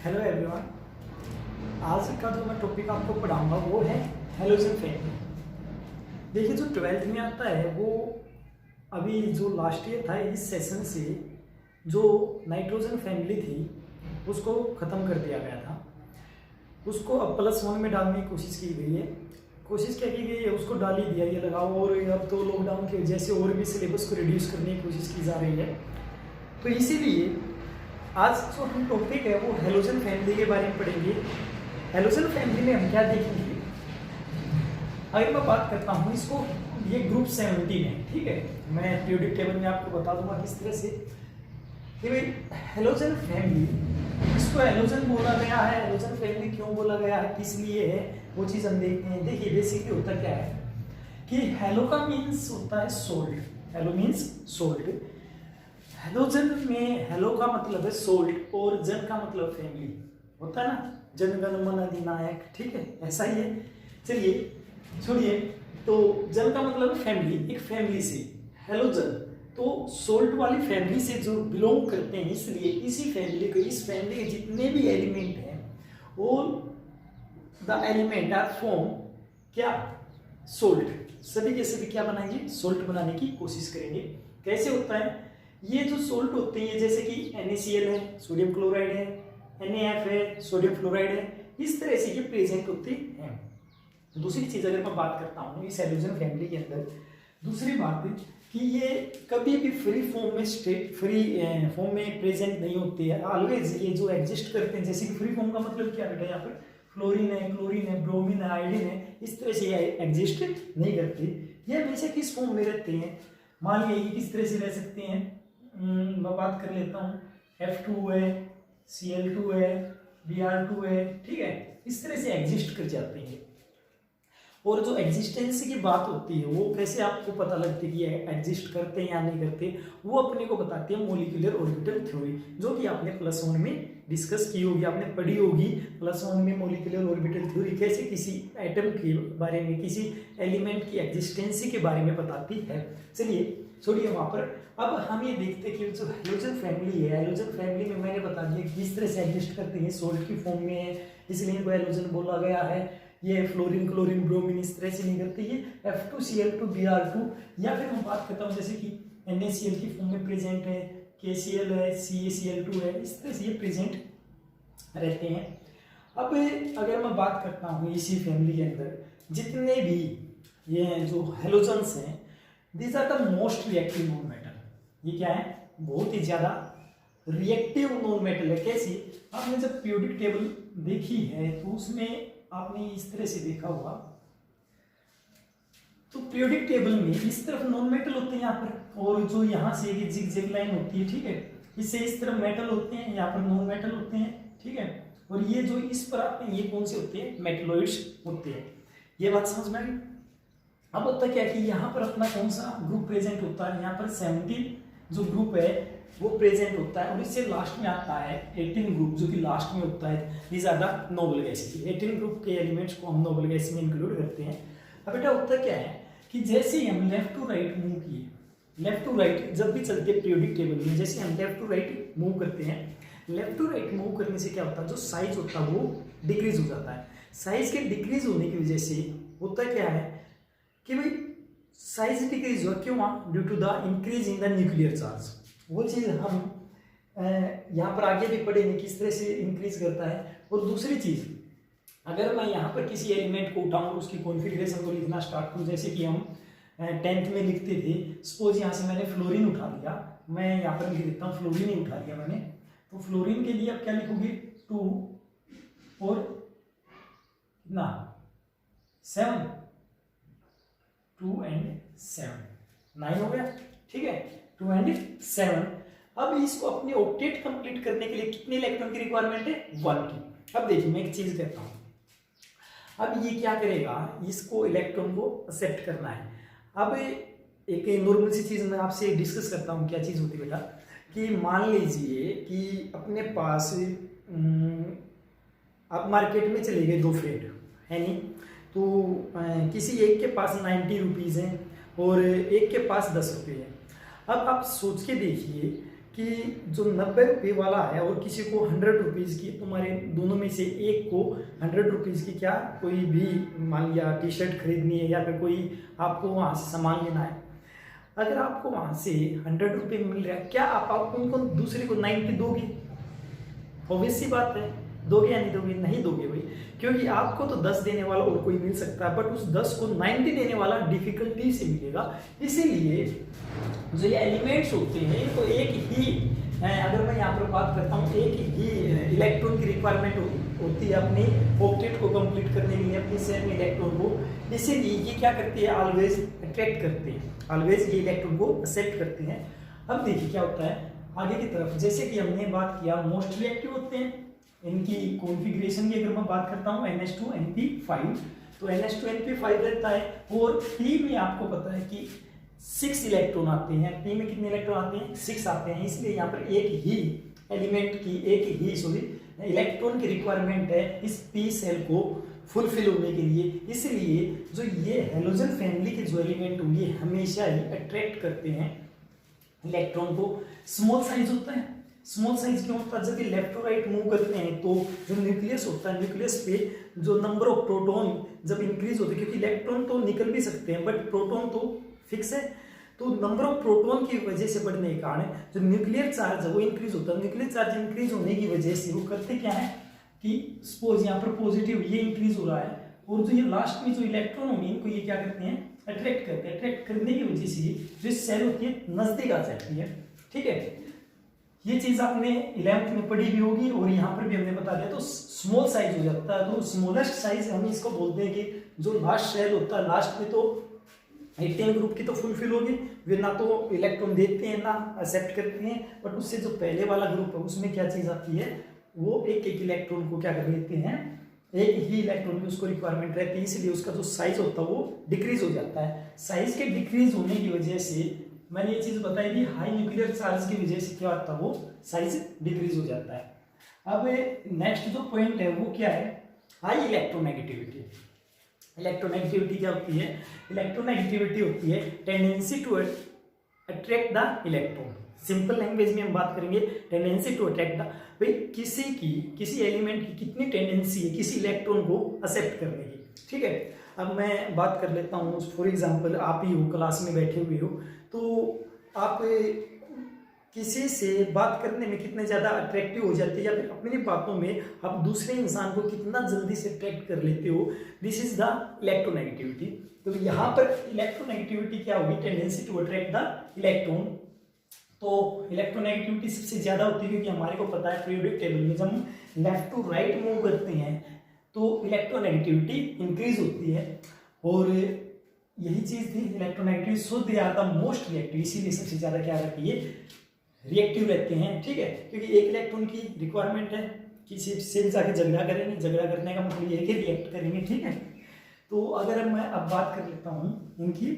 Hello everyone. आज का जो मैं टॉपिक आपको पढ़ाऊंगा वो है हेलोजन फैमिली। देखिए, जो 12th में आता है वो अभी जो लास्ट ईयर था इस सेशन से जो नाइट्रोजन फैमिली थी उसको ख़त्म कर दिया गया था। उसको अब +1 में डालने की कोशिश की गई है। कोशिश क्या की गई है, उसको डाल ही दिया ये लगाओ। और अब तो लॉकडाउन की वजह से और भी सिलेबस को रिड्यूस करने की कोशिश की जा रही है। तो इसीलिए आज जो हम टॉपिक है वो हेलोजन फैमिली के बारे में पढ़ेंगे। हेलोजन फैमिली में हम क्या देखेंगे, अगर मैं बात करता हूँ इसको, ये ग्रुप 17 है, ठीक है। मैं पीरियोडिक टेबल में आपको बता दूंगा किस तरह से कि भाई हेलोजन फैमिली, इसको हेलोजन बोला गया है। हेलोजन फैमिली क्यों बोला गया है, किस लिए है, वो चीज़ हम देखते हैं। देखिए, बेसिकली होता क्या है कि हेलो का मीन्स होता है salt. Hello means salt. Halogen में हेलो का मतलब है सोल्ट और जन का मतलब फैमिली होता है ना, जन गण मन अधिनायक, ठीक है, ऐसा ही है। चलिए छोड़िए, तो जन का मतलब है फैमिली, एक फैमिली से हेलोजन तो सोल्ट वाली फैमिली से जो बिलोंग करते हैं, इसलिए इसी फैमिली को, इस फैमिली के जितने भी एलिमेंट हैं all the element are form क्या, सोल्ट। सभी के सभी क्या बनाएंगे, सोल्ट बनाने की कोशिश करेंगे। कैसे होता है, ये जो सोल्ट होते हैं जैसे कि NaCl है, सोडियम क्लोराइड है, NaF है, सोडियम फ्लोराइड है, इस तरह से ये प्रेजेंट होते हैं। दूसरी चीज अगर मैं बात करता हूँ इस हेलोजन फैमिली के अंदर, दूसरी बात है कि ये कभी भी फ्री फॉर्म में फ्री फॉर्म में प्रेजेंट नहीं होते हैं। ऑलवेज ये जो एग्जिस्ट करते हैं, जैसे कि फ्री फॉर्म का मतलब क्या बेटा, यहाँ पर फ्लोरीन है, क्लोरीन है, ब्रोमीन है, आयोडीन है, इस तरह से ये एग्जिस्ट नहीं करते। ये हमेशा किस फॉर्म में रहते हैं, मान लीजिए किस तरह से रह सकते हैं। मैं बात कर लेता हूँ, F2 है, Cl2 है, Br2 है, ठीक है, इस तरह से एग्जिस्ट कर जाते हैं। और जो एग्जिस्टेंस की बात होती है वो कैसे आपको पता लगती है कि एग्जिस्ट करते हैं या नहीं करते, वो अपने को बताती है मॉलिक्यूलर ऑर्बिटल थ्योरी, जो कि आपने +1 में डिस्कस की होगी, आपने पढ़ी होगी +1 में। मॉलिक्यूलर ऑर्बिटल थ्योरी कैसे किसी एटम के बारे में, किसी एलिमेंट की एग्जिस्टेंसी के बारे में बताती है। चलिए छोड़िए वहाँ पर, अब हम ये देखते हैं कि जो हेलोजन फैमिली है, हेलोजन फैमिली में मैंने बता दिया किस तरह से एग्जिस्ट करते हैं, सोल्ट की फॉर्म में है, इसलिए इनको हेलोजन बोला गया है। ये फ्लोरीन, क्लोरीन, ब्रोमीन इस तरह से नहीं करते, ये F2Cl2 Br2, या फिर हम बात करता हूँ जैसे कि NaCl की फॉर्म में प्रेजेंट है, KCl है, CaCl2 है, इस तरह से ये प्रेजेंट रहते हैं। अब अगर मैं बात करता हूँ इसी फैमिली के अंदर जितने भी ये जो हेलोजन्स हैं, these are the most reactive non metal. ये क्या है, बहुत ही ज्यादा रिएक्टिव नॉन मेटल है। कैसी, आपने जब पीरियोडिक टेबल देखी है तो उसमें आपने इस तरह से देखा होगा, तो पीरियोडिक टेबल में इस तरफ नॉन मेटल होते हैं यहाँ पर, और जो यहाँ से एक जिगजैग लाइन होती है, ठीक है, इससे इस तरफ मेटल होते हैं, यहाँ पर नॉन मेटल होते हैं, ठीक है। और ये जो इस पर आते हैं ये कौन से होते हैं, मेटलोइड्स होते हैं। ये बात समझ में आई। अब होता क्या है कि यहाँ पर अपना कौन सा ग्रुप प्रेजेंट होता है, यहाँ पर 17 जो ग्रुप है वो प्रेजेंट होता है, और इससे लास्ट में आता है 18 ग्रुप, जो कि लास्ट में होता है। These are the noble gases. 18 group के एलिमेंट्स को हम नोबल गैस में इंक्लूड करते हैं। अब बेटा होता क्या है कि जैसे ही हम लेफ्ट टू राइट मूव किए, लेफ्ट टू राइट जब भी चलते हैं पीरियोडिक टेबल में, जैसे हम लेफ्ट टू राइट मूव करते हैं, लेफ्ट टू राइट मूव करने से क्या होता है, जो साइज होता है वो डिक्रीज हो जाता है। साइज के डिक्रीज होने की वजह से होता क्या है कि भाई साइज डिक्रीज हुआ, क्यों हुआ, due to the increase in the nuclear charge. वो चीज़ हम यहाँ पर आगे भी पढ़ेंगे किस तरह से इंक्रीज करता है। और दूसरी चीज़, अगर मैं यहाँ पर किसी एलिमेंट को उठाऊँ और उसकी कॉन्फ़िगरेशन को लिखना स्टार्ट करूँ, जैसे कि हम 10th में लिखते थे, सपोज यहाँ से मैंने फ्लोरीन उठा लिया, मैं यहाँ पर लिख देता हूँ फ्लोरीन ही उठा लिया मैंने, तो फ्लोरीन के लिए अब क्या लिखोगे, 2 और ना 7, 2 and 7, 9 हो गया, ठीक है, 2 and 7। अब इसको अपने ऑक्टेट कंप्लीट करने के लिए कितने इलेक्ट्रॉन की रिक्वायरमेंट है, 1 की। अब देखिए मैं एक चीज कहता हूं, अब ये क्या करेगा, इसको इलेक्ट्रॉन को एक्सेप्ट करना है। अब एक नॉर्मल सी चीज मैं आपसे डिस्कस करता हूँ, क्या चीज होती है बेटा, कि मान लीजिए कि अपने पास आप मार्केट में चले गए, 2 फ्रेंड है नहीं, तो किसी एक के पास 90 रुपीज़ हैं और एक के पास 10 रुपये हैं। अब आप सोच के देखिए कि जो 90 रुपये वाला है और किसी को 100 रुपीज़ की, तुम्हारे दोनों में से एक को 100 रुपीज़ की क्या कोई भी मान लिया टी शर्ट खरीदनी है या फिर कोई आपको वहाँ से सामान लेना है, अगर आपको वहाँ से 100 रुपये मिल रहा है, क्या आप उनको दूसरे को 90 दोगे? ऑब्वियस सी बात है, दोगे या नहीं दोगे? नहीं दोगे भाई, क्योंकि आपको तो 10 देने वाला और कोई मिल सकता है, बट उस 10 को 90 देने वाला डिफिकल्टी से मिलेगा। इसीलिए जो ये एलिमेंट्स होते हैं तो एक ही, अगर मैं यहाँ पर बात करता हूँ, एक ही इलेक्ट्रॉन की रिक्वायरमेंट होती है अपनी ऑक्टेट को कंप्लीट करने के लिए, अपने सेल में इलेक्ट्रॉन को। इसीलिए ये क्या करती है, ऑलवेज अट्रैक्ट करते हैं, ऑलवेज ये इलेक्ट्रॉन को एक्सेप्ट करते हैं। अब देखिए क्या होता है आगे की तरफ, जैसे कि हमने बात किया मोस्ट रिएक्टिव होते हैं, इनकी कॉन्फ़िगरेशन की अगर मैं बात करता हूँ NH2NP5, तो NH2NP5 रहता है और P में आपको पता है कि 6 इलेक्ट्रॉन आते हैं। P में कितने इलेक्ट्रॉन आते हैं? 6 आते हैं। इसलिए यहाँ पर एक ही एलिमेंट की इलेक्ट्रॉन की रिक्वायरमेंट है इस P सेल को फुलफिल होने के लिए। इसलिए जो ये हेलोजन फैमिली के जो एलिमेंट होंगे हमेशा ही अट्रैक्ट करते हैं इलेक्ट्रॉन को। स्मॉल साइज होता है, स्मॉल साइज क्यों होता है? जब ये लेफ्ट टू राइट मूव करते हैं तो जो न्यूक्लियस होता है, न्यूक्लियस पे जो नंबर ऑफ प्रोटॉन जब इंक्रीज होते हैं, क्योंकि इलेक्ट्रॉन तो निकल भी सकते हैं बट प्रोटॉन तो फिक्स है, तो नंबर ऑफ प्रोटॉन की वजह से बढ़ने के कारण जो न्यूक्लियर चार्ज है वो इंक्रीज होता है। न्यूक्लियर चार्ज इंक्रीज होने की वजह से वो करते क्या है कि सपोज यहाँ पर पॉजिटिव ये इंक्रीज हो रहा है और जो ये लास्ट में जो इलेक्ट्रॉन होंगे इनको ये क्या करते हैं, अट्रैक्ट करते हैं। अट्रैक्ट करने की वजह से जो सेल होती है नजदीक आ जाती है। ठीक है, ये चीज आपने 11th में पढ़ी भी होगी और यहाँ पर भी हमने बता दिया। तो स्मॉल साइज हो जाता है, तो स्मॉलेस्ट साइज हम इसको बोलते हैं कि जो लास्ट सेल होता है लास्ट में तो 18 ग्रुप की तो फुलफिल होगी, वे ना तो इलेक्ट्रॉन देते हैं ना एक्सेप्ट करते हैं, बट उससे जो पहले वाला ग्रुप है उसमें क्या चीज आती है, वो एक एक इलेक्ट्रॉन को क्या कर लेते हैं, एक ही इलेक्ट्रॉन की उसको रिक्वायरमेंट रहती है, इसलिए उसका जो साइज होता है वो डिक्रीज हो जाता है। साइज के डिक्रीज होने की वजह से मैंने ये चीज बताई कि हाई न्यूक्लियर चार्ज की वजह से क्या होता है, वो साइज डिक्रीज हो जाता है। अब नेक्स्ट जो पॉइंट है वो क्या है, हाई इलेक्ट्रोनेगेटिविटी। इलेक्ट्रोनेगेटिविटी क्या होती है? इलेक्ट्रोनेगेटिविटी होती है tendency to attract the electron. Simple language में हम बात करेंगे, टेंडेंसी टू अट्रैक्ट द, भाई किसी एलिमेंट की कितनी टेंडेंसी है किसी इलेक्ट्रॉन को एक्सेप्ट करने की। ठीक है, अब मैं बात कर लेता हूँ, फॉर एग्जांपल आप ही हो क्लास में बैठे हुए हो, तो आप किसी से बात करने में कितने ज़्यादा अट्रैक्टिव हो जाते हैं या फिर अपनी बातों में आप दूसरे इंसान को कितना जल्दी से अट्रैक्ट कर लेते हो, दिस इज द इलेक्ट्रोनेगेटिविटी। तो यहाँ पर इलेक्ट्रोनेगेटिविटी क्या होगी, tendency to attract the electron. तो इलेक्ट्रोनेगेटिविटी सबसे ज़्यादा होती है क्योंकि हमारे को पता है पीरियोडिक टेबल में जब हम लेफ्ट टू राइट मूव करते हैं तो इलेक्ट्रोनेगेटिविटी इंक्रीज होती है, और यही चीज थी electronegative. So they are the most reactive, इसीलिए सबसे ज्यादा क्या रहती है, रिएक्टिव रहते हैं। ठीक है, क्योंकि एक इलेक्ट्रॉन की रिक्वायरमेंट है, किसी से जाके झगड़ा करेंगे, झगड़ा करने का मतलब ये है कि रिएक्ट करेंगे। ठीक है, तो अगर मैं अब बात कर लेता हूँ इनकी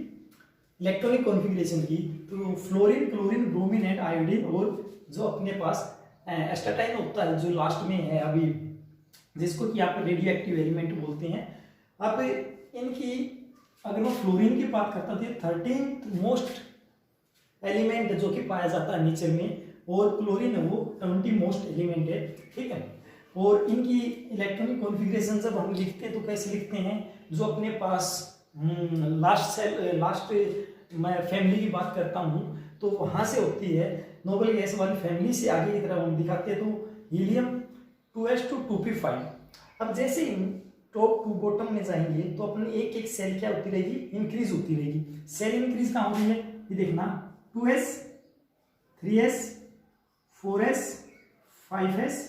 इलेक्ट्रॉनिक कॉन्फ़िगरेशन की, तो fluorine, chlorine, bromine and iodine, और जो अपने पास एस्टाटाइन होता है जो लास्ट में है अभी, जिसको कि आप रेडियो एक्टिव एलिमेंट बोलते हैं। अब इनकी अगर मैं फ्लोरीन की बात करता हूँ 13th मोस्ट एलिमेंट जो कि पाया जाता है नेचर में, और क्लोरीन है वो 20 मोस्ट एलिमेंट है। ठीक है, और इनकी इलेक्ट्रॉनिक कॉन्फ़िगरेशन जब हम लिखते हैं तो कैसे लिखते हैं, जो अपने पास लास्ट मैं फैमिली की बात करता हूँ तो वहाँ से होती है नोबल गैस वाली फैमिली से आगे की तरफ हम दिखाते हैं तो हीलियम 2s2 2p5। अब जैसे टॉप टू बॉटम में जाएंगे तो अपनी एक एक सेल क्या होती रहेगी, इंक्रीज होती रहेगी। सेल इंक्रीज कहाँ हो रही है, ये देखना 2s 3s 4s 5s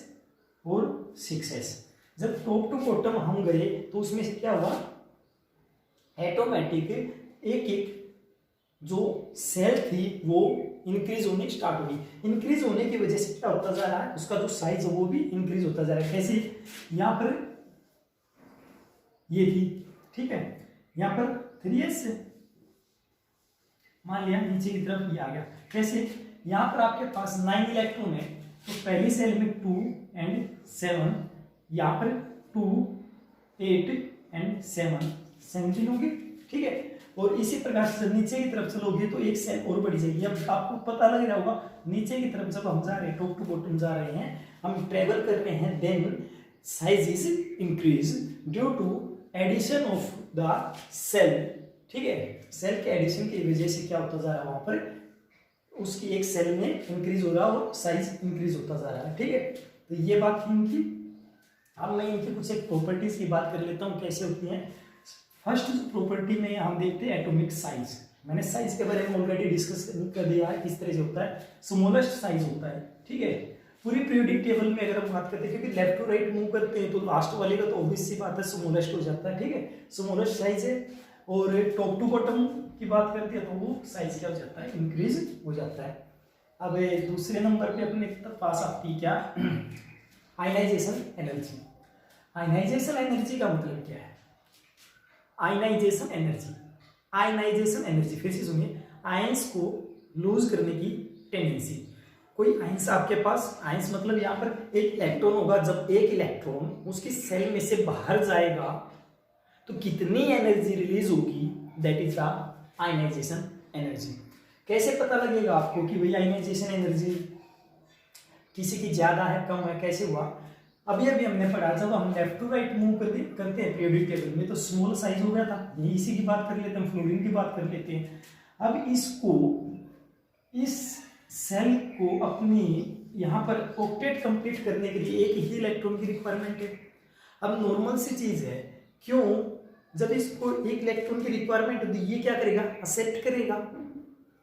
और 6s। जब टॉप टू बॉटम हम गए तो उसमें से क्या हुआ, ऑटोमेटिक एक एक जो सेल थी वो इंक्रीज होने स्टार्ट होगी। इंक्रीज होने की वजह से क्या होता जा रहा है, उसका जो साइज है वो भी इंक्रीज होता जा रहा है। कैसे, यहाँ पर ये थी, ठीक है, यहाँ पर 3s मान लिया, नीचे की तरफ ये आ गया। कैसे, यहाँ पर आपके पास 9 इलेक्ट्रॉन है तो पहली सेल में 2 and 7, यहाँ पर 2 8 and 7 17 होगी। ठीक है, और इसी प्रकार से जब नीचे की तरफ चलोगे तो एक सेल और बढ़ी जाएगी। अब आपको पता लग रहा होगा नीचे की तरफ जब हम जा रहे हैं, टॉप टू बॉटम जा रहे हैं, हम ट्रेवल कर रहे हैं, then size is increase due to addition of the shell. ठीक है, सेल के एडिशन की वजह से क्या होता जा रहा है, वहां पर उसकी एक सेल में इंक्रीज हो रहा है और साइज इंक्रीज होता जा रहा है। ठीक है, तो ये बात थी इनकी। अब मैं इनकी कुछ एक प्रॉपर्टीज की बात कर लेता हूँ कैसे होती हैं। फर्स्ट जो प्रॉपर्टी में हम देखते हैं एटॉमिक साइज। मैंने साइज के बारे में ऑलरेडी डिस्कस कर दिया है किस तरह से होता है, स्मॉलेस्ट साइज होता है। ठीक है, पूरी पीरियोडिक टेबल में अगर हम बात करते हैं, क्योंकि लेफ्ट टू राइट मूव करते हैं तो लास्ट वाले का तो ऑब्वियस सी बात है स्मॉलेस्ट हो जाता है। ठीक है, स्मॉलेस्ट साइज है। और टॉप टू बॉटम की बात करते हैं तो वो साइज क्या हो जाता है, इंक्रीज हो जाता है। अब दूसरे नंबर पे अपने पास आती है क्या, आयनाइजेशन एनर्जी। आयनाइजेशन एनर्जी का मतलब क्या है, आयनाइजेशन एनर्जी, आयनाइजेशन एनर्जी फिर से सुनिए, आयंस को लूज करने की टेंडेंसी। कोई आयंस आपके पास, आयंस मतलब यहाँ पर एक इलेक्ट्रॉन होगा, जब एक इलेक्ट्रॉन उसकी सेल में से बाहर जाएगा तो कितनी एनर्जी रिलीज होगी, that is the ionisation energy. कैसे पता लगेगा आपको कि भाई आयनाइजेशन एनर्जी किसी की ज्यादा है कम है, कैसे हुआ, अभी अभी हमने पढ़ा जब हम लेफ्ट टू राइट मूव करते हैं पीरियोडिक टेबल में तो स्मॉल साइज हो गया था, ये इसी की बात कर लेते हैं, फ्लोरीन की बात कर लेते हैं। अब इसको, इस सेल को अपनी यहाँ पर ऑक्टेट कंप्लीट करने के लिए एक ही इलेक्ट्रॉन की रिक्वायरमेंट है। अब नॉर्मल सी चीज है, क्यों, जब इसको एक इलेक्ट्रॉन की रिक्वायरमेंट होती है, ये क्या करेगा, एक्सेप्ट करेगा,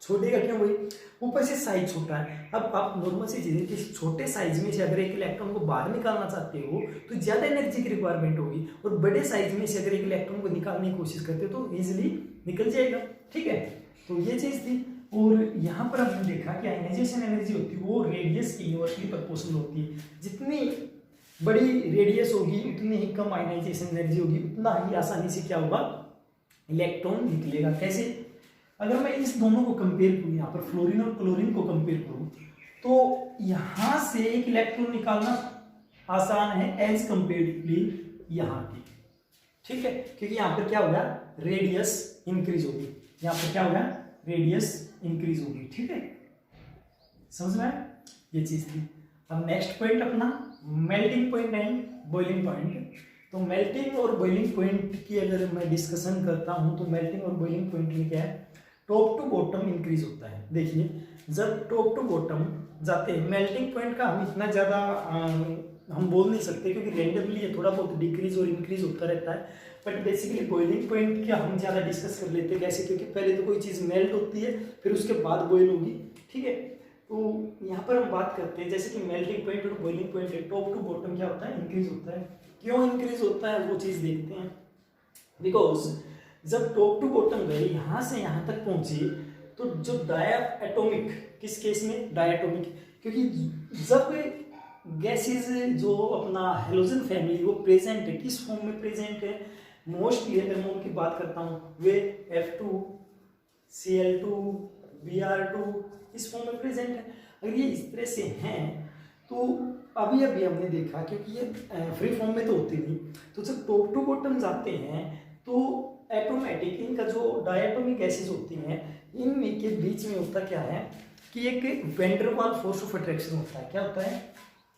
छोड़ेगा क्यों भाई, ऊपर से साइज छोटा है। अब आप नॉर्मल सी चीज है कि छोटे साइज में से अगर एक इलेक्ट्रॉन को बाहर निकालना चाहते हो तो ज्यादा एनर्जी की रिक्वायरमेंट होगी, और बड़े साइज में से अगर एक इलेक्ट्रॉन को निकालने की कोशिश करते हो तो इजिली निकल जाएगा। ठीक है, तो ये चीज थी। और यहाँ पर हमने देखा कि आयनाइजेशन एनर्जी होती है वो रेडियस की इनवर्सली प्रोपोर्शनल होती है। जितनी बड़ी रेडियस होगी उतनी ही कम आयनाइजेशन एनर्जी होगी, उतना ही आसानी से क्या होगा, इलेक्ट्रॉन निकलेगा। कैसे, अगर मैं इस दोनों को कंपेयर करूँ, यहाँ पर फ्लोरीन और क्लोरीन को कंपेयर करूँ तो यहाँ से एक इलेक्ट्रॉन निकालना आसान है एज कंपेरेटिवली यहाँ की। ठीक है, क्योंकि यहाँ पर क्या होगा, रेडियस इंक्रीज होगी, यहाँ पर क्या होगा, रेडियस इंक्रीज होगी। ठीक है, समझ में आया, ये चीज थी। अब नेक्स्ट पॉइंट अपना melting point and boiling point. तो मेल्टिंग और बॉइलिंग पॉइंट की अगर मैं डिस्कशन करता हूं तो मेल्टिंग और बॉइलिंग पॉइंट में क्या है, टॉप टू बॉटम इंक्रीज होता है। देखिए जब टॉप टू बॉटम जाते हैं, मेल्टिंग पॉइंट का हम इतना ज़्यादा हम बोल नहीं सकते क्योंकि रेंडमली ये थोड़ा बहुत डिक्रीज और इंक्रीज होता रहता है, बट बेसिकली बॉइलिंग पॉइंट क्या हम ज़्यादा डिस्कस कर लेते हैं। कैसे, क्योंकि पहले तो कोई चीज़ मेल्ट होती है फिर उसके बाद बॉयल होगी। ठीक है, तो यहाँ पर हम बात करते हैं जैसे कि मेल्टिंग पॉइंट और बॉइलिंग पॉइंट है, टॉप टू बॉटम क्या होता है, इंक्रीज होता है। क्यों इंक्रीज होता है वो चीज़ देखते हैं। बिकॉज जब टॉप टू बॉटम गए, यहाँ से यहाँ तक पहुंचे, तो जो डायटोमिक, किस केस में डायटोमिक, क्योंकि जब गैसेज जो अपना हेलोजन फैमिली वो प्रेजेंट है, किस फॉर्म में प्रेजेंट है, मोस्टली अगर मैं उनकी बात करता हूँ वे F2, Cl2, Br2 इस फॉर्म में प्रेजेंट है। अगर ये इस तरह से हैं तो अभी अभी हमने देखा, क्योंकि ये फ्री फॉर्म में तो होते नहीं, तो जब टॉप टू बॉटम जाते हैं तो एटोमेटिक इनका जो डायटोमिक गैसेज होती हैं इनमें के बीच में होता क्या है कि एक van Waals force of attraction होता है। क्या होता है,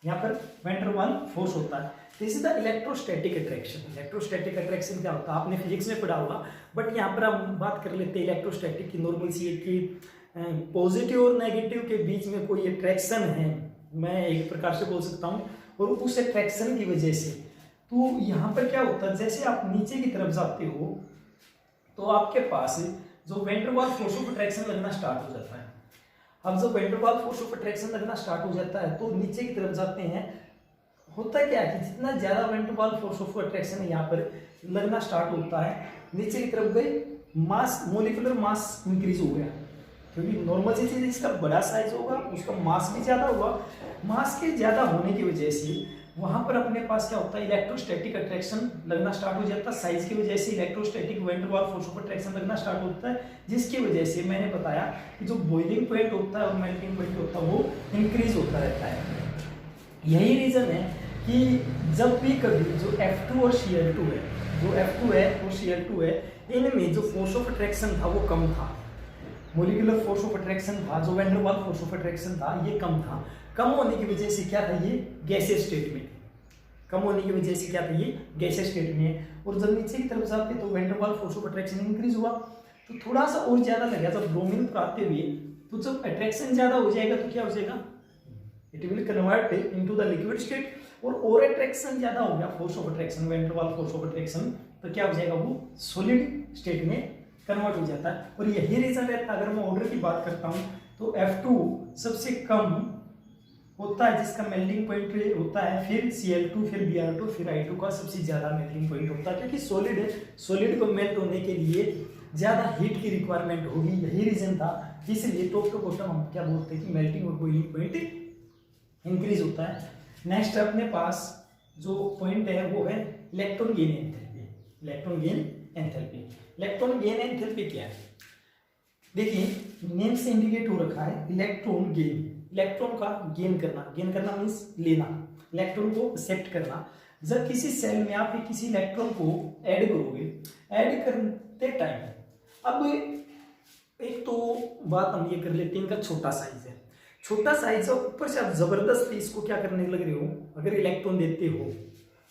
यहाँ पर वैन वाल फोर्स होता है। This is the electrostatic attraction. Electrostatic attraction क्या होता है, आपने फिजिक्स में पढ़ा होगा, बट यहाँ पर हम बात कर लेते हैं इलेक्ट्रोस्टैटिक की नॉर्मल सी है कि पॉजिटिव और नेगेटिव के बीच में कोई अट्रैक्शन है, मैं एक प्रकार से बोल सकता हूँ, और उस अट्रैक्शन की वजह से तो यहाँ पर क्या होता है, जैसे आप नीचे की तरफ जाते हो तो आपके पास जो van Waals force of attraction लगना स्टार्ट हो जाता है। अब जब van Waals force of attraction लगना स्टार्ट हो जाता है तो नीचे की तरफ जाते हैं, होता क्या है कि जितना ज्यादा van Waals force of attraction यहाँ पर लगना स्टार्ट होता है, नीचे की तरफ गए, मास, मोलिकुलर मास इंक्रीज हो गया, क्योंकि नॉर्मल सी चीज इसका बड़ा साइज होगा, उसका मास भी ज्यादा होगा। मास के ज्यादा होने की वजह से वहां पर अपने पास क्या होता है, इलेक्ट्रोस्टैटिक अट्रैक्शन लगना स्टार्ट हो जाता है। साइज की वजह से electrostatic van Waals force of attraction लगना स्टार्ट होता है, जिसकी वजह से मैंने बताया कि जो बॉइलिंग पॉइंट होता है और मेल्टिंग पॉइंट होता है वो इंक्रीज होता रहता है। यही रीजन है कि जब भी कभी जो F2 और Cl2 है जो F2 है और Cl2 है, इनमें जो फोर्स ऑफ अट्रैक्शन था वो कम था। मोलिकुलर फोर्स ऑफ अट्रैक्शन था, जो van der Waals force of attraction था, ये कम था। कम होने की वजह से क्या था, ये गैसियस स्टेट में, कम होने की वजह से क्या था, ये गैसियस स्टेट में है। और जब नीचे की तरफ जाते तो van der Waals force of attraction increase हुआ, तो थोड़ा सा और ज्यादा लगा। जब ब्रोमीन पर आते हुए तो जब अट्रैक्शन ज्यादा हो जाएगा तो क्या हो जाएगा, it will convert into the liquid state. और अट्रैक्शन ज्यादा हो गया, force of attraction, van der Waals force of attraction, तो क्या हो जाएगा, वो सॉलिड स्टेट में कन्वर्ट हो जाता है। और यही रीजन रहता है, अगर मैं ऑर्डर की बात करता हूं तो F2 सबसे कम होता है जिसका मेल्टिंग पॉइंट होता है, फिर Cl2, फिर Br2, फिर I2 का सबसे ज्यादा मेल्टिंग पॉइंट होता है, क्योंकि सॉलिड है, सॉलिड को मेल्ट होने के लिए ज्यादा हीट की रिक्वायरमेंट होगी, यही रीजन था। इसलिए टॉप टू बॉटम हम क्या बोलते हैं कि मेल्टिंग और बॉइलिंग पॉइंट इंक्रीज होता है। नेक्स्ट अपने पास जो पॉइंट है वो है electron gain enthalpy. Electron gain enthalpy, electron gain enthalpy क्या है, देखिए नेम से इंडिकेट हो रखा है इलेक्ट्रॉन गेन, इलेक्ट्रॉन का गेन करना, गेन करना मीन्स लेना, इलेक्ट्रॉन को एक्सेप्ट करना। जब किसी सेल में आप किसी इलेक्ट्रॉन को ऐड करोगे, ऐड करते टाइम, अब एक तो बात हम ये कर लेते हैं, इनका छोटा साइज है, छोटा साइज है, ऊपर से आप जबरदस्ती इसको क्या करने लग रहे हो, अगर इलेक्ट्रॉन देते हो,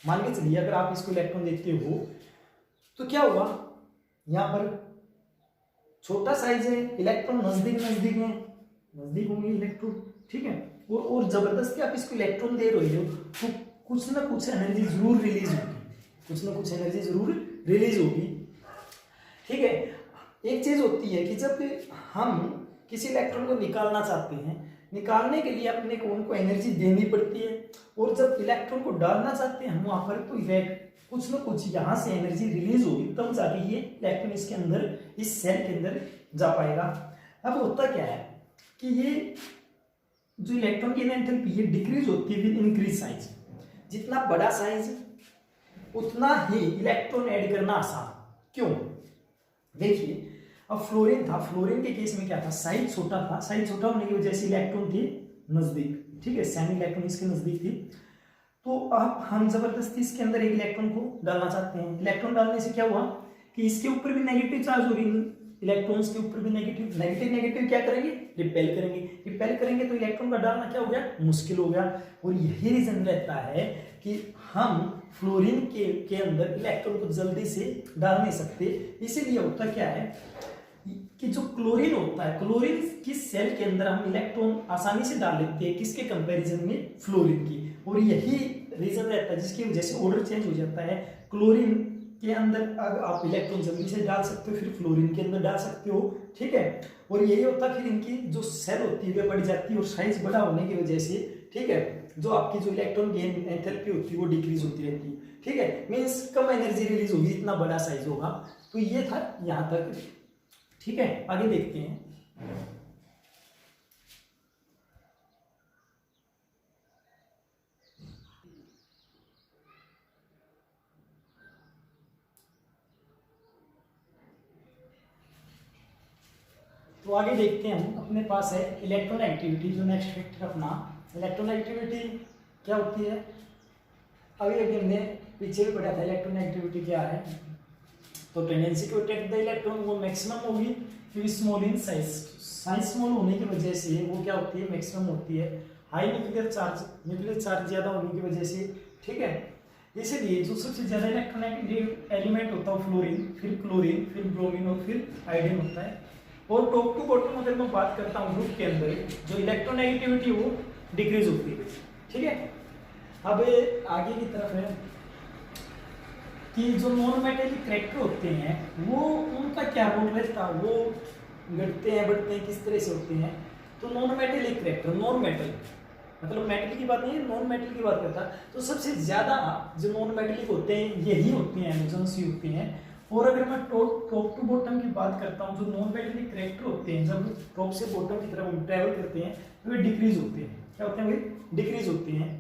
मान के चलिए अगर आप इसको इलेक्ट्रॉन देते हो तो क्या हुआ, यहां पर छोटा साइज है, इलेक्ट्रॉन नजदीक नजदीक है, नजदीक होंगे इलेक्ट्रॉन, ठीक है, और जबरदस्ती आप इसको इलेक्ट्रॉन दे रहे हो तो कुछ ना कुछ एनर्जी जरूर रिलीज होगी, कुछ ना कुछ एनर्जी जरूर रिलीज होगी, ठीक है। एक चीज होती है कि जब हम किसी इलेक्ट्रॉन को निकालना चाहते हैं, निकालने के लिए अपने को उनको एनर्जी देनी पड़ती है, और जब इलेक्ट्रॉन को डालना चाहते हैं हम वहां पर, तो कुछ ना कुछ यहाँ से एनर्जी रिलीज होगी, तब जाके ये इलेक्ट्रॉन इसके अंदर, इस सेल के अंदर जा पाएगा। अब होता क्या है कि ये जो इलेक्ट्रॉन की एंथैल्पी ये डिक्रीज होती है विद इंक्रीज साइज, जितना बड़ा साइज उतना ही इलेक्ट्रॉन ऐड करना आसान। क्यों, देखिए अब फ्लोरीन था, फ्लोरीन के केस में क्या था, साइज छोटा था, साइज छोटा होने की वजह से इलेक्ट्रॉन थी नजदीक, ठीक है, सेमी इलेक्ट्रॉन इसके नजदीक थी, तो अब हम जबरदस्ती इसके अंदर एक इलेक्ट्रॉन को डालना चाहते हैं। इलेक्ट्रॉन डालने से क्या हुआ कि इसके ऊपर भी नेगेटिव चार्ज हो रही, इलेक्ट्रॉन्स के ऊपर भी नेगेटिव, नेगेटिव क्या करेंगे, रिपेल करेंगे, रिपेल करेंगे तो इलेक्ट्रॉन का डालना क्या हो गया, मुश्किल हो गया। और यही रीजन रहता है कि हम फ्लोरीन के अंदर इलेक्ट्रॉन को जल्दी से डाल नहीं सकते। इसीलिए होता क्या है कि जो क्लोरीन होता है, क्लोरीन की सेल के अंदर हम इलेक्ट्रॉन आसानी से डाल लेते हैं, किसके कंपैरिजन में, फ्लोरीन की। और यही रीजन रहता है जिसकी वजह से ऑर्डर चेंज हो जाता है। क्लोरीन के अंदर अगर आप इलेक्ट्रॉन जल्दी से डाल सकते हो, फिर फ्लोरीन के अंदर डाल सकते हो, ठीक है। और यही होता है फिर इनकी जो सेल होती है बढ़ जाती है, और साइज बड़ा होने की वजह से, ठीक है, जो आपकी जो इलेक्ट्रॉन गेन एंथैल्पी होती है वो डिक्रीज होती रहती है, ठीक है, मीन्स कम एनर्जी रिलीज होगी जितना बड़ा साइज होगा। तो ये था यहाँ तक, ठीक है। आगे देखते हैं, तो आगे देखते हैं हम, अपने पास है इलेक्ट्रॉन एक्टिविटी, जो नेक्स्ट फैक्टर अपना इलेक्ट्रॉन एक्टिविटी क्या होती है। अभी अभी हमने पीछे भी पढ़ा था इलेक्ट्रॉन एक्टिविटी क्या है, तो tendency to attack the electron वो मैक्सिमम होगी, क्योंकि small in size, size small होने की वजह से वो क्या होती है, मैक्सिमम होती है। हाई न्यूक्लियर चार्ज ज्यादा होने की वजह से, ठीक है। इसलिए जो सबसे ज्यादा इलेक्ट्रॉनिक एलिमेंट होता है फ्लोरीन, फिर क्लोरीन, फिर ब्रोमीन और फिर आयोडीन होता है। और टॉप टू बॉटम अगर मैं बात करता हूँ ग्रुप के अंदर, जो इलेक्ट्रोनेगेटिविटी वो डिक्रीज होती है, ठीक है। अब आगे की तरफ है कि जो नॉन मेटेलिक करैक्टर होते हैं वो उनका क्या रोल रहता है, वो घटते हैं बढ़ते हैं किस तरह से होते हैं। तो non metallic character, non metal मतलब मेटल की बात नहीं है, नॉन मेटल की बात करता है, तो सबसे ज्यादा जो नॉन मेटेलिक होते हैं यही होते हैं, एमेजॉन्स ही होते हैं। और अगर मैं टॉप टू बॉटम की बात करता हूँ, जो नॉन मेटेलिक करैक्टर होते हैं जब टॉप से बॉटम की तरफ हम ट्रेवल करते हैं तो वे डिक्रीज होते हैं। क्या होते हैं वे? डिक्रीज होते हैं,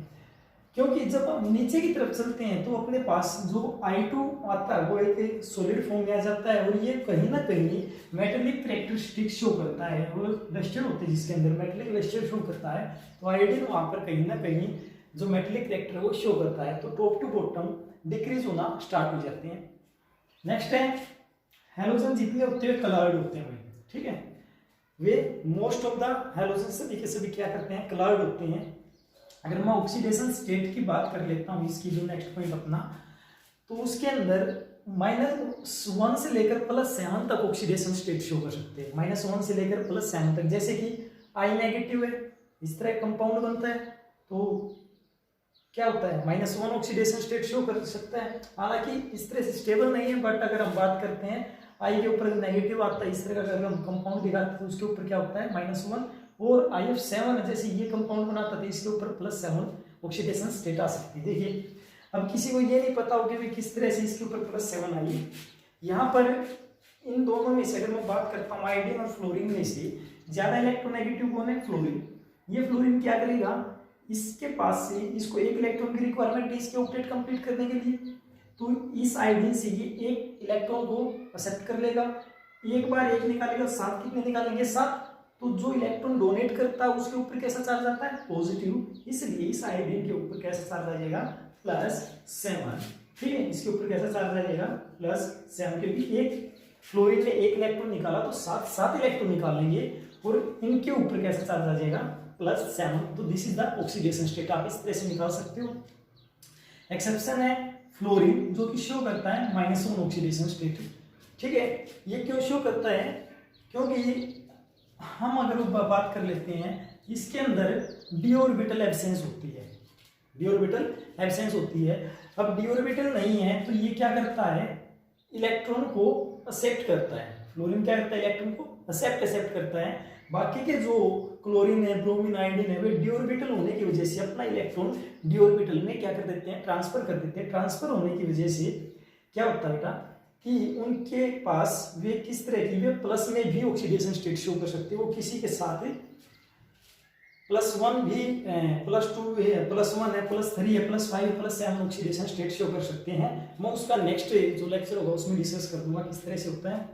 क्योंकि जब हम नीचे की तरफ चलते हैं तो अपने पास जो I2 आता है वो एक सॉलिड फॉर्म में आ जाता है, और ये कहीं ना कहीं मेटेलिक कैरेक्टरिस्टिक शो करता है, वो लस्टर होते हैं जिसके अंदर मेटेलिक लस्टर शो करता है। तो आयोडीन वहां पर कहीं ना कहीं जो मेटेलिक कैरेक्टर है वो शो करता है, तो टॉप टू बॉटम डिक्रीज होना स्टार्ट हो जाते हैं। नेक्स्ट है हेलोजन जितने होते हैं कलर्ड होते हैं भाई, ठीक है, वे मोस्ट ऑफ द हेलोजन सभी के सभी क्या करते हैं, कलर्ड होते हैं। अगर मैं ऑक्सीडेशन स्टेट की बात कर लेता हूँ, इसकी जो नेक्स्ट पॉइंट अपना, तो उसके अंदर -1 से लेकर +7 तक ऑक्सीडेशन स्टेट शो कर सकते हैं, -1 से लेकर +7 तक। जैसे कि I नेगेटिव है, इस तरह कंपाउंड बनता है, तो क्या होता है, -1 ऑक्सीडेशन स्टेट शो कर सकता है। हालांकि इस तरह से स्टेबल नहीं है, बट अगर हम बात करते हैं I के ऊपर नेगेटिव आता है, इस तरह का अगर हम कंपाउंड दिखाते हैं तो उसके ऊपर क्या होता है, -1, और IF7 जैसे ये कंपाउंड बनाता था, इसके ऊपर +7 ऑक्सीडेशन स्टेट आ सकती है। देखिए अब किसी को ये नहीं पता हो कि किस तरह से इसके ऊपर +7 आई। यहाँ पर इन दोनों में से अगर मैं बात करता हूँ आयोडीन और फ्लोरीन में से ज्यादा इलेक्ट्रोनेगेटिव कौन है, फ्लोरीन। ये फ्लोरीन क्या करेगा, इसके पास से इसको 1 इलेक्ट्रॉन की रिक्वायरमेंट है इसके ऑक्टेट कंप्लीट करने के लिए, तो इस आयोडीन से ये 1 इलेक्ट्रॉन को एक्सेप्ट कर लेगा, एक बार 1 निकालेगा, 7 कितने निकालेंगे, 7। तो जो इलेक्ट्रॉन डोनेट करता है उसके ऊपर कैसा चार्ज आता है, पॉजिटिव, इसलिए इस आयोडीन के ऊपर कैसा चार्ज आ जाएगा, +7, ठीक है, इसके ऊपर कैसा चार्ज आ जाएगा, +7, क्योंकि एक फ्लोरीन ने 1 इलेक्ट्रॉन निकाला तो 7 इलेक्ट्रॉन निकाल लेंगे, और इनके ऊपर कैसा चार्ज आ जाएगा, +7। तो this is the oxidation state, आप इस तरह से निकाल सकते हो। एक्सेप्शन है फ्लोरीन, जो कि शो करता है -1 ऑक्सीडेशन स्टेट, ठीक है। ये क्यों शो करता है, क्योंकि हम अगर बात कर लेते हैं, इसके अंदर डी ऑर्बिटल एब्सेंस होती है, डी ऑर्बिटल एब्सेंस होती है। अब डी ऑर्बिटल नहीं है तो ये क्या करता है, इलेक्ट्रॉन को एक्सेप्ट करता है, फ्लोरीन क्या करता है, इलेक्ट्रॉन को एक्सेप्ट करता है। बाकी के जो क्लोरीन है, ब्रोमीन, आयोडीन है, वे डी ऑर्बिटल होने की वजह से अपना इलेक्ट्रॉन डी ऑर्बिटल में क्या कर देते हैं, ट्रांसफर कर देते हैं। ट्रांसफर होने की वजह से क्या होता है बेटा, कि उनके पास वे किस तरह की, वे प्लस में भी ऑक्सीडेशन स्टेट शो कर सकते हैं। वो किसी के साथ +1 भी, +2 है, +1 है, +3 है, +5, +7 ऑक्सीडेशन स्टेट शो कर सकते हैं। मैं उसका नेक्स्ट जो लेक्चर होगा उसमें डिस्कस कर दूंगा किस तरह से होता है।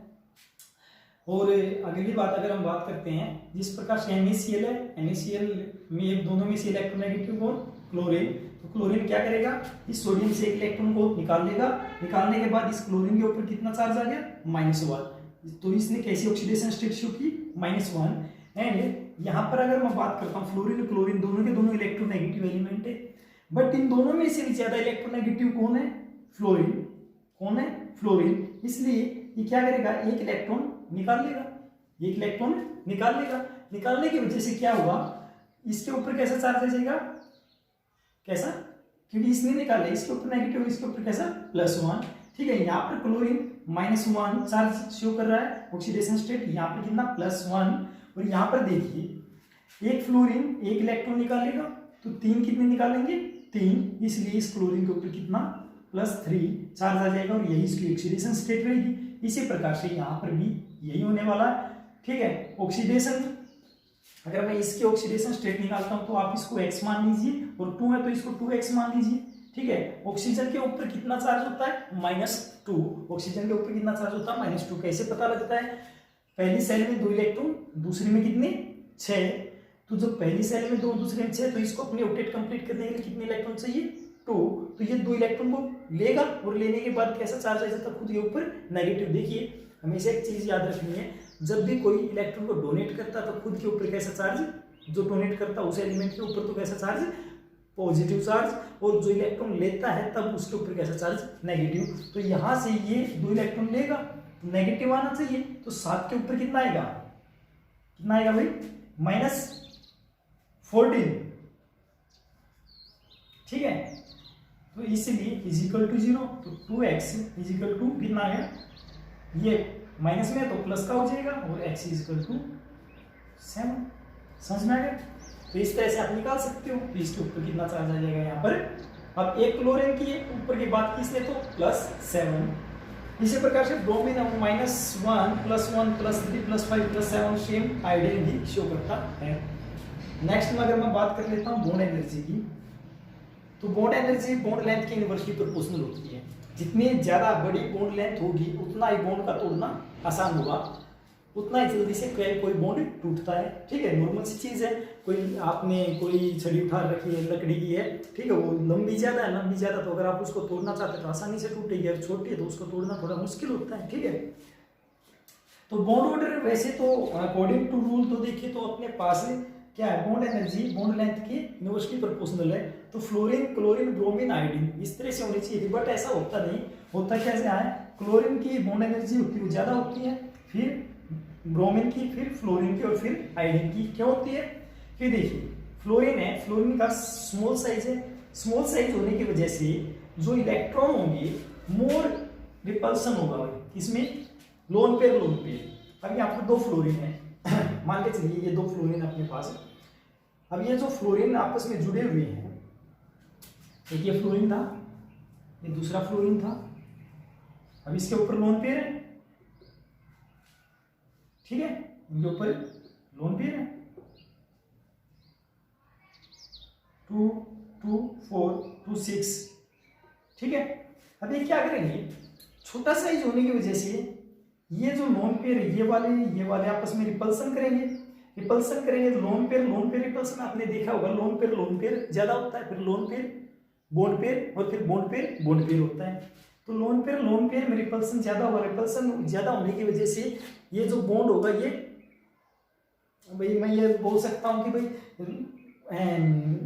और अगली बात अगर हम बात करते हैं, जिस प्रकार से NaCl है, NaCl में एक दोनों में से इलेक्ट्रोनेगेटिव कौन, क्लोरीन। तो क्लोरीन क्या करेगा, इस सोडियम से 1 इलेक्ट्रॉन को निकाल लेगा, निकालने के बाद इस क्लोरीन के ऊपर कितना चार्ज आ गया, -1। तो इसने कैसी ऑक्सीडेशन स्टेट शो की, -1। एंड यहाँ पर अगर मैं बात करता हूँ फ्लोरीन क्लोरीन दोनों के दोनों इलेक्ट्रोनेगेटिव एलिमेंट है, बट इन दोनों में से ज्यादा इलेक्ट्रोनेगेटिव कौन है, फ्लोरीन। कौन है, फ्लोरीन। इसलिए ये क्या करेगा, 1 इलेक्ट्रॉन निकाल लेगा, 1 इलेक्ट्रॉन निकाल लेगा। निकालने की वजह से क्या हुआ, इसके ऊपर कैसा चार्ज आ जाएगा, कैसा, क्योंकि इसने निकाला, इसके ऊपर नेगेटिव, इसके ऊपर कैसा, +1, ठीक है। यहाँ पर क्लोरीन -1 चार्ज शो कर रहा है, ऑक्सीडेशन स्टेट, यहाँ पर कितना, +1। और यहाँ पर देखिए 1 फ्लोरीन 1 इलेक्ट्रॉन निकालेगा, तो 3 कितने निकालेंगे, 3, इसलिए इस क्लोरीन के ऊपर कितना, +3 चार्ज आ जाएगा, और यही इसकी ऑक्सीडेशन स्टेट रहेगी। इसी प्रकार से यहाँ पर भी यही होने वाला है, ठीक है। ऑक्सीडेशन, अगर मैं इसकी ऑक्सीडेशन स्टेट निकालता हूं तो आप इसको x मान लीजिए, और 2 है तो इसको 2x मान लीजिए, ठीक है। ऑक्सीजन के ऊपर कितना चार्ज होता है, -2। ऑक्सीजन के ऊपर कितना चार्ज होता है, -2। कैसे पता लगता है, पहली सेल में 2 इलेक्ट्रॉन, दूसरी में कितने, 6। तो जब पहली सेल में 2, दूसरे में 6, तो इसको अपनी ऑक्टेट कंप्लीट करने के लिए कितने इलेक्ट्रॉन चाहिए, 2। तो ये 2 इलेक्ट्रॉन को लेगा, और लेने के बाद कैसा चार्ज आ जाता है, खुद के ऊपर नेगेटिव। देखिए हमेशा एक चीज याद रखनी है, जब भी कोई इलेक्ट्रॉन को डोनेट करता है तो खुद के ऊपर कैसा चार्ज, जो डोनेट करता है उस एलिमेंट के ऊपर तो कैसा चार्ज, पॉजिटिव चार्ज, और जो इलेक्ट्रॉन लेता है तब उसके ऊपर कैसा चार्ज, नेगेटिव। तो यहाँ से ये 2 इलेक्ट्रॉन लेगा, तो नेगेटिव आना चाहिए, तो 7 के ऊपर कितना आएगा, कितना आएगा भाई, -14, ठीक है। तो इसलिए =0, तो 2x = कितना आ गया, ये माइनस में तो प्लस का हो जाएगा, और x = 7। समझ में आ गया। तो इस तरह से आप निकाल सकते हो, तो इसके ऊपर कितना चार्ज आ जाएगा यहाँ पर। अब एक क्लोरीन की ऊपर की बात की इसने तो +7। इसी प्रकार से ब्रोमीन -1 +1 +3 +5 +7 सेम आयोडीन भी शो करता है। नेक्स्ट में अगर मैं बात कर लेता हूँ बॉन्ड एनर्जी की, तो बॉन्ड एनर्जी बॉन्ड लेंथ की इनवर्सली प्रोपोर्शनल होती है। जितनी ज़्यादा बड़ी बॉन्ड लेंथ होगी उतना ही बॉन्ड का तोड़ना आसान होगा। उतना ही जल्दी से कोई बॉन्ड टूटता है। ठीक है, नॉर्मल सी चीज़ है। आपने कोई छड़ी उठा रखी है, लकड़ी की है, ठीक है, वो लंबी ज़्यादा तो अगर आप उसको तोड़ना चाहते हैं तो आसानी से टूटेगी, अगर छोटी है तो उसको तोड़ना थोड़ा मुश्किल होता है। ठीक है, तो बॉन्ड ऑर्डर वैसे तो अकॉर्डिंग टू रूल तो देखिए तो अपने पास क्या है, बॉन्ड एनर्जी बॉन्ड लेंथ की इनवर्सली प्रोपोर्शनल है। तो फ्लोरीन, क्लोरीन, ब्रोमीन, आयोडीन इस तरह से होनी चाहिए थी, बट ऐसा होता नहीं। होता कैसे है, क्लोरीन की बॉन्ड एनर्जी होती है वो ज़्यादा होती है, फिर ब्रोमीन की, फिर फ्लोरीन की और फिर आयोडीन की। क्यों होती है, फिर देखिए फ्लोरीन है, फ्लोरीन का स्मॉल साइज है, स्मॉल साइज होने की वजह से जो इलेक्ट्रॉन होंगे मोर रिपल्सन होगा भाई इसमें, लोन पेयर। अब यहाँ पर 2 फ्लोरीन है मान के चलिए ये 2 फ्लोरीन अपने पास है। अब ये जो फ्लोरीन आपस में जुड़े हुए हैं, एक ये फ्लोरीन था, ये दूसरा फ्लोरीन था, अब इसके ऊपर लोन पेयर है, ठीक है, इनके ऊपर लोन पेयर है 2 2 4 2 6, ठीक है। अब ये क्या करेंगे, छोटा साइज होने की वजह से ये जो लोन पेयर है ये वाले आपस में रिपल्सन करेंगे तो लोन पेयर रिपल्सन आपने देखा होगा, लोन पेयर ज्यादा होता है, फिर लोन पेयर बॉन्ड पेयर और फिर बॉन्ड पेयर होता है। तो लोन पेयर में रिपल्सन ज्यादा होगा, रिपल्सन ज्यादा होने की वजह से ये जो बॉन्ड होगा ये भाई मैं ये बोल सकता हूँ कि भाई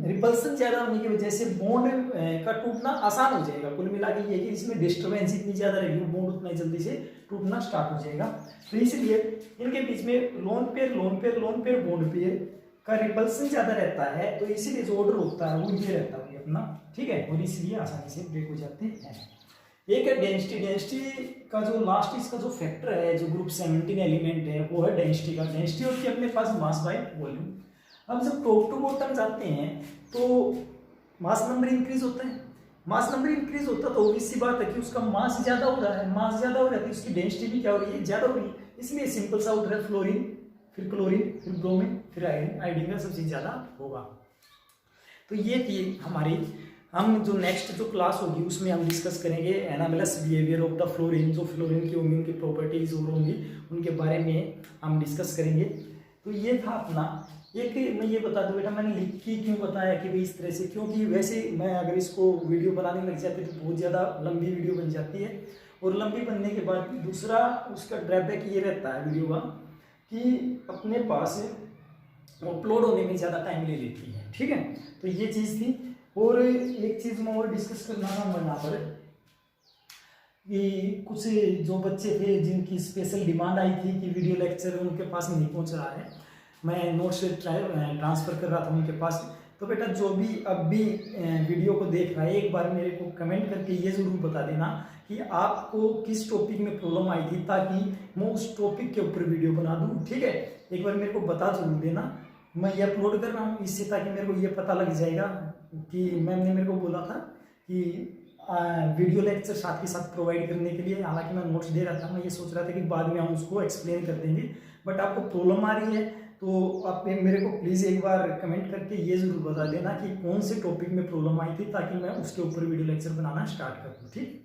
रिपल्सन ज्यादा होने की वजह से बॉन्ड का टूटना आसान हो जाएगा। कुल मिला के ये कि इसमें डिस्टर्बेंस इतनी ज्यादा रहेगी, बॉन्ड उतना जल्दी से टूटना स्टार्ट हो जाएगा। तो इसलिए इनके बीच में लोन पेयर बॉन्ड पेयर का रिपल्सन ज्यादा रहता है, तो इसीलिए जो ऑर्डर होता है वो ये रहता है अपना, ठीक है, और इसलिए आसानी से ब्रेक हो जाते हैं। एक है डेंसिटी का जो लास्ट इसका जो फैक्टर है, जो ग्रुप 17 एलिमेंट है वो है डेंसिटी का। डेंसिटी होती है अपने पास मास बाय वॉल्यूम। अब जब टॉप टू बॉटम जाते हैं तो मास नंबर इंक्रीज होता है, तो obvious सी बात है कि उसका मास ज्यादा हो रहा है, तो उसकी डेंसिटी भी क्या हो रही है, ज्यादा हो रही है। इसलिए सिंपल सा ऑर्डर है, फ्लोरीन, फिर क्लोरीन, फिर ब्रोमीन, फिर आयोडीन का सबसे ज्यादा होगा। तो ये थी हमारी, हम जो नेक्स्ट जो क्लास होगी उसमें हम डिस्कस करेंगे anomalous behaviour of the fluorine, जो फ्लोरीन की होंगी उनकी प्रॉपर्टीज और होंगी उनके बारे में हम डिस्कस करेंगे। तो ये था अपना एक, मैं ये बता दूं बेटा, मैंने लिख के क्यों बताया कि भाई इस तरह से, क्योंकि वैसे मैं अगर इसको वीडियो बनाने लग जाती तो बहुत ज़्यादा लंबी वीडियो बन जाती है, और लंबी बनने के बाद दूसरा उसका ड्रॉबैक ये रहता है वीडियो का कि अपने पास अपलोड होने में ज़्यादा टाइम ले लेती है, ठीक है। तो ये चीज़ थी। और एक चीज़ मैं और डिस्कस करना था यहाँ पर कि कुछ जो बच्चे थे जिनकी स्पेशल डिमांड आई थी कि वीडियो लेक्चर उनके पास नहीं पहुँच रहा है, मैं नोट्स ट्रांसफ़र कर रहा था उनके पास। तो बेटा जो भी अब भी वीडियो को देख रहा है, एक बार मेरे को कमेंट करके ये ज़रूर बता देना कि आपको किस टॉपिक में प्रॉब्लम आई थी, ताकि मैं उस टॉपिक के ऊपर वीडियो बना दूँ, ठीक है। एक बार मेरे को बता जरूर देना, मैं ये अपलोड कर रहा हूँ इससे, ताकि मेरे को ये पता लग जाएगा कि मैम ने मेरे को बोला था कि वीडियो लेक्चर साथ के साथ प्रोवाइड करने के लिए। हालांकि मैं नोट्स दे रहा था, मैं ये सोच रहा था कि बाद में हम उसको एक्सप्लेन कर देंगे, बट आपको प्रॉब्लम आ रही है तो आप मेरे को प्लीज़ एक बार कमेंट करके ये ज़रूर बता देना कि कौन से टॉपिक में प्रॉब्लम आई थी, ताकि मैं उसके ऊपर वीडियो लेक्चर बनाना स्टार्ट कर दूँ, ठीक।